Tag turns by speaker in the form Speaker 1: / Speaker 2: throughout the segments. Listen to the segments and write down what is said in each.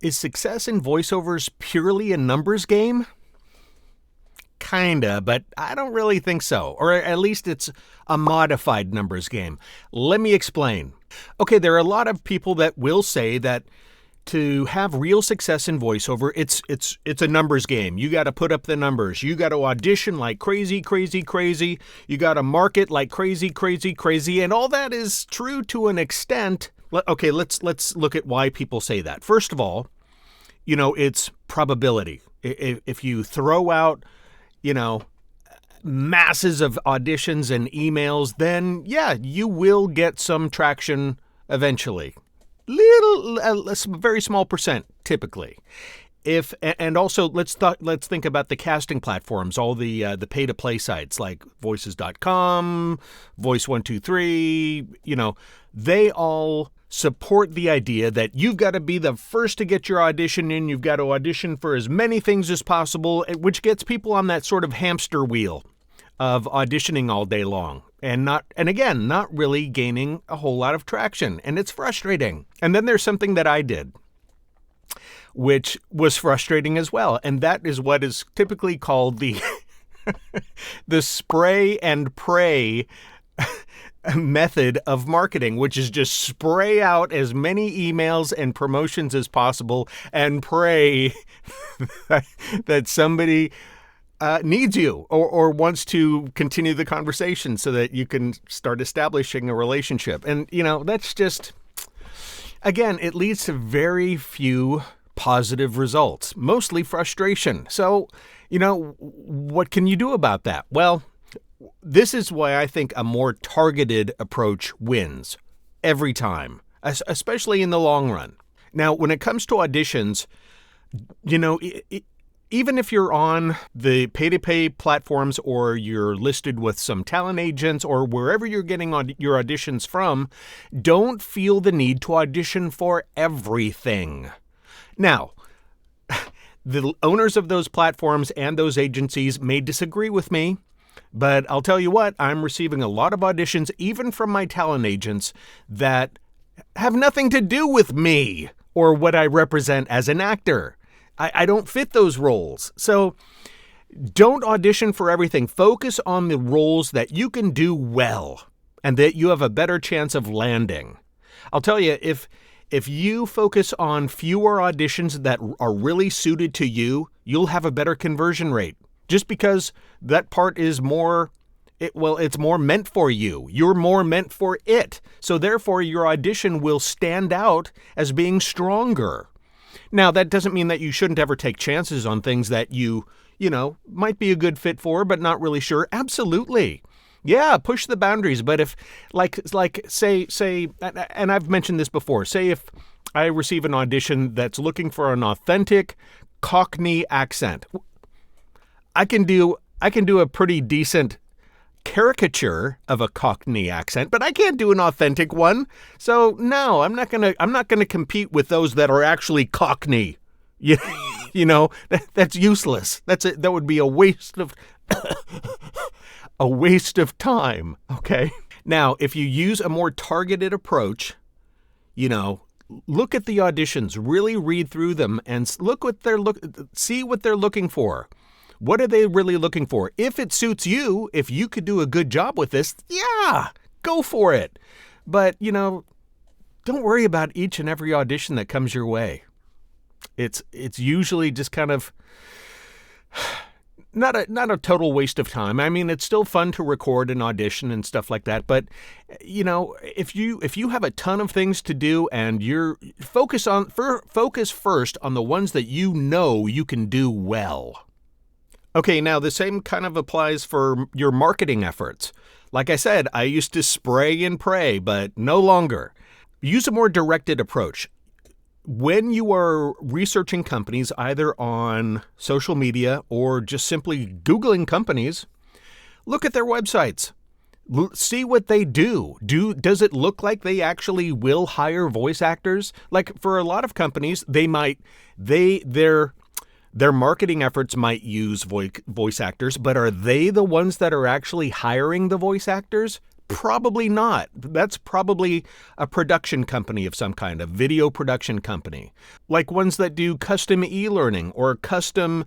Speaker 1: Is success in voiceovers purely a numbers game? Kinda, but I don't really think so. Or at least it's a modified numbers game. Let me explain. Okay, there are a lot of people that will say that to have real success in voiceover, it's a numbers game. You got to put up the numbers. You got to audition like crazy, crazy, crazy. You got to market like crazy, crazy, crazy. And all that is true to an extent. Okay, let's look at why people say that. First of all, it's probability. If you throw out, masses of auditions and emails, then yeah, you will get some traction eventually. A very small percent typically. And also let's think about the casting platforms, all the pay to play sites like voices.com, Voice123, they all support the idea that you've got to be the first to get your audition in. You've got to audition for as many things as possible, which gets people on that sort of hamster wheel of auditioning all day long and again, not really gaining a whole lot of traction. And it's frustrating. And then there's something that I did, which was frustrating as well. And that is what is typically called the the spray and pray method of marketing, which is just spray out as many emails and promotions as possible and pray that somebody needs you or wants to continue the conversation so that you can start establishing a relationship. And, that's just, again, it leads to very few positive results, mostly frustration. So, what can you do about that? Well, this is why I think a more targeted approach wins every time, especially in the long run. Now, when it comes to auditions, even if you're on the pay-to-pay platforms or you're listed with some talent agents or wherever you're getting your auditions from, don't feel the need to audition for everything. Now, the owners of those platforms and those agencies may disagree with me, but I'll tell you what, I'm receiving a lot of auditions, even from my talent agents, that have nothing to do with me or what I represent as an actor. I don't fit those roles. So don't audition for everything. Focus on the roles that you can do well and that you have a better chance of landing. I'll tell you, if you focus on fewer auditions that are really suited to you, you'll have a better conversion rate. Just because that part is it's more meant for you. You're more meant for it. So therefore, your audition will stand out as being stronger. Now, that doesn't mean that you shouldn't ever take chances on things that you might be a good fit for, but not really sure. Absolutely. Yeah, push the boundaries. But if, say, and I've mentioned this before, say if I receive an audition that's looking for an authentic Cockney accent, I can do a pretty decent caricature of a Cockney accent, but I can't do an authentic one. So no, I'm not gonna compete with those that are actually Cockney. That's useless. That would be a waste of a waste of time. Okay. Now, if you use a more targeted approach, look at the auditions, really read through them, and see what they're looking for. What are they really looking for? If it suits you, if you could do a good job with this, yeah, go for it. But, don't worry about each and every audition that comes your way. It's usually just kind of not a total waste of time. I mean, it's still fun to record an audition and stuff like that. But, if you have a ton of things to do and you're focus first on the ones that you can do well. Okay, now the same kind of applies for your marketing efforts. Like I said, I used to spray and pray, but no longer. Use a more directed approach. When you are researching companies, either on social media or just simply Googling companies, look at their websites. See what they do. Does it look like they actually will hire voice actors? Like for a lot of companies, their marketing efforts might use voice actors, but are they the ones that are actually hiring the voice actors? Probably not. That's probably a production company of some kind, a video production company, like ones that do custom e-learning or custom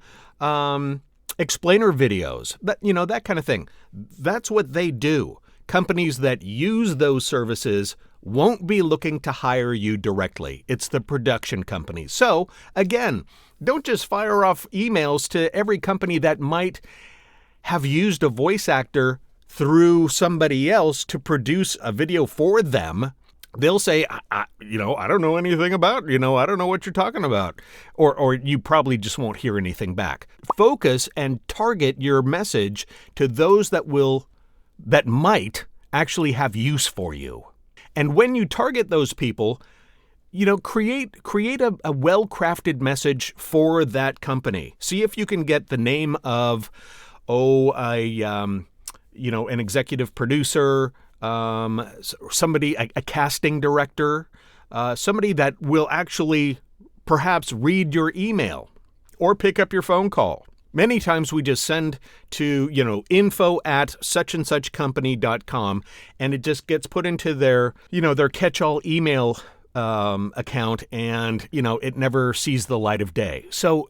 Speaker 1: explainer videos, that kind of thing. That's what they do. Companies that use those services won't be looking to hire you directly. It's the production companies. So again, don't just fire off emails to every company that might have used a voice actor through somebody else to produce a video for them. They'll say, I don't know anything about, I don't know what you're talking about. Or you probably just won't hear anything back. Focus and target your message to those that might actually have use for you. And when you target those people, create a well-crafted message for that company. See if you can get the name of, an executive producer, somebody, a casting director, somebody that will actually perhaps read your email or pick up your phone call. Many times we just send to, info@suchandsuchcompany.com, and it just gets put into their catch-all email account, and, it never sees the light of day. So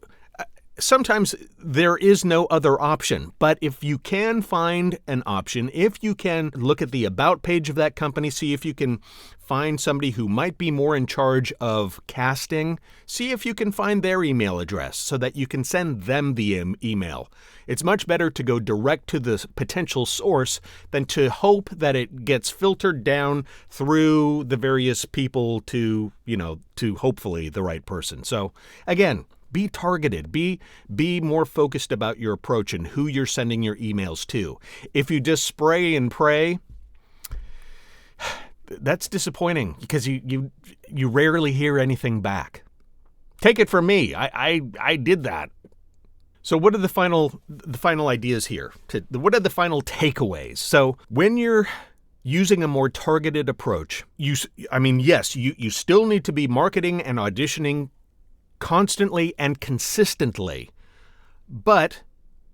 Speaker 1: sometimes there is no other option, but if you can find an option, if you can look at the about page of that company, see if you can find somebody who might be more in charge of casting, see if you can find their email address so that you can send them the email. It's much better to go direct to the potential source than to hope that it gets filtered down through the various people to hopefully the right person. So again, be targeted, be more focused about your approach and who you're sending your emails to. If you just spray and pray, that's disappointing because you rarely hear anything back. Take it from me. I did that. So what are the final ideas here? What are the final takeaways? So when you're using a more targeted approach, you still need to be marketing and auditioning constantly and consistently, but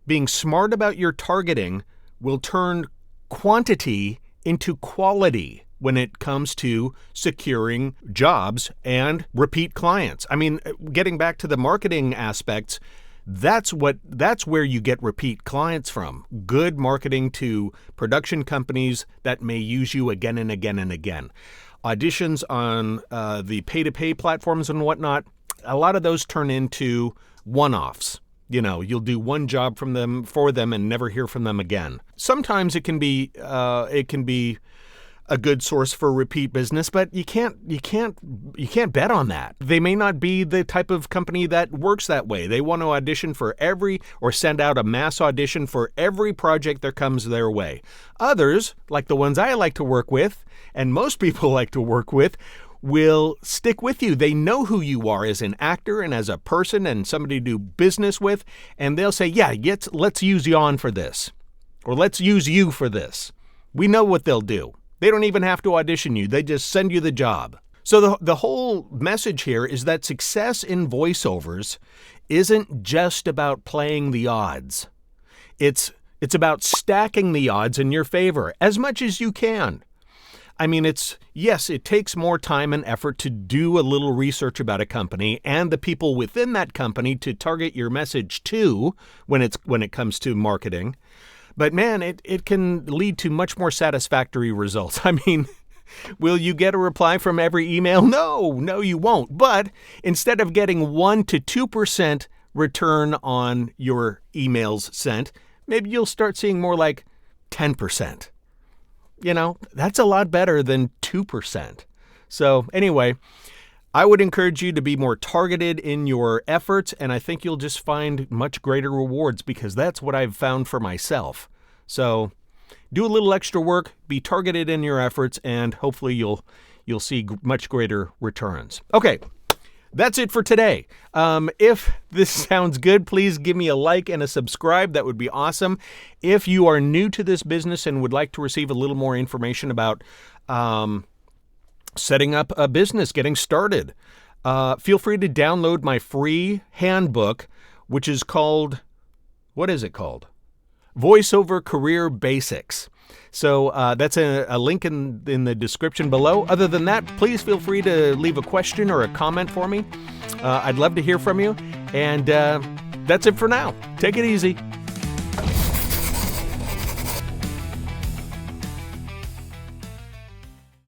Speaker 1: being smart about your targeting will turn quantity into quality when it comes to securing jobs and repeat clients. Getting back to the marketing aspects, that's where you get repeat clients from. Good marketing to production companies that may use you again and again and again. Auditions on the pay-to-pay platforms and whatnot, a lot of those turn into one-offs. You'll do one job for them and never hear from them again. Sometimes it can be a good source for repeat business, but you can't bet on that. They may not be the type of company that works that way. They want to audition for or send out a mass audition for every project that comes their way. Others, like the ones I like to work with, and most people like to work with, will stick with you. They know who you are as an actor and as a person and somebody to do business with, and they'll say, yeah, let's use you on for this, or let's use you for this. We know what they'll do. They don't even have to audition you. They just send you the job. So the whole message here is that success in voiceovers isn't just about playing the odds. It's about stacking the odds in your favor as much as you can. It takes more time and effort to do a little research about a company and the people within that company to target your message to when it comes to marketing. But man, it can lead to much more satisfactory results. Will you get a reply from every email? No, you won't. But instead of getting 1 to 2% return on your emails sent, maybe you'll start seeing more like 10%. That's a lot better than 2%. So anyway, I would encourage you to be more targeted in your efforts, and I think you'll just find much greater rewards because that's what I've found for myself. So do a little extra work, be targeted in your efforts, and hopefully you'll see much greater returns. Okay. That's it for today. If this sounds good, please give me a like and a subscribe. That would be awesome. If you are new to this business and would like to receive a little more information about setting up a business, getting started, feel free to download my free handbook, which is called, what is it called? Voiceover Career Basics. So that's a link in the description below. Other than that, please feel free to leave a question or a comment for me. I'd love to hear from you. And that's it for now. Take it easy.